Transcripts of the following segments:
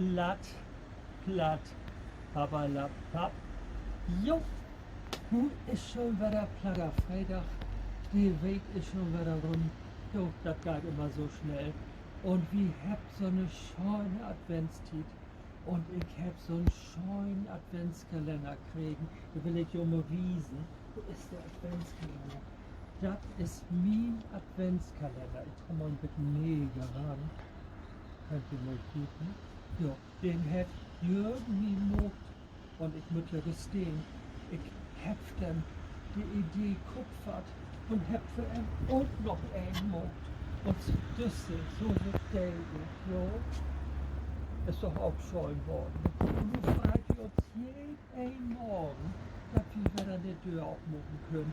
platt, platt, papperlapapp. Jo, nun ist schon wieder platter Freitag. Die Weg ist schon wieder rum. Jo, das geht immer so schnell. Und wir habt so eine schöne Adventszeit. Und ich hab so einen schönen Adventskalender kriegen. Da will ich ja mal wiesen. Wo ist der Adventskalender? Das ist mein Adventskalender. Ich komm mal ein bisschen näher ran. Könnt ihr mal gucken. Ja, den hat Jürgen gemocht. Und ich muss ja gestehen, ich hab dann die Idee kupfert und hab für ihn auch noch einen gemacht. Und das ist so verteidigt, ja. Ist doch auch schön worden. Und nun fragt ihr uns jeden Morgen, dass wir wieder die Tür aufmachen können.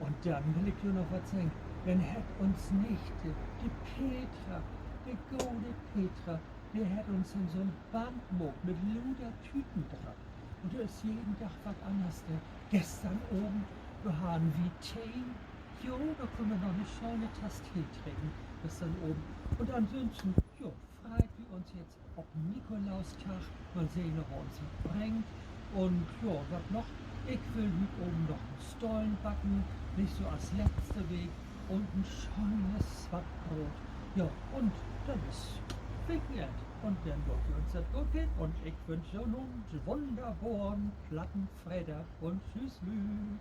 Und dann will ich dir noch was sagen. Dann hat uns nicht die Petra, die gute Petra, die hat uns in so ein Band gemacht mit lauter Tüten dran. Und da ist jeden Tag was anderes. Gestern oben, wir haben wie Tee. Jo, da können wir noch eine schöne Tasse Tee trinken. Gestern oben. Und ansonsten, jo, fragt wir uns jetzt ob Nikolaustag. Mal sehen, ob er uns was bringt. Und ja, was noch? Ich will hier oben noch einen Stollen backen. Nicht so als letzter Weg. Und ein schönes Zwackbrot. Ja, und dann ist Weekend. Und dann wird wir uns das gut gehen. Und ich wünsche nun einen wunderbaren, platten Freitag. Und tschüss, Lüt.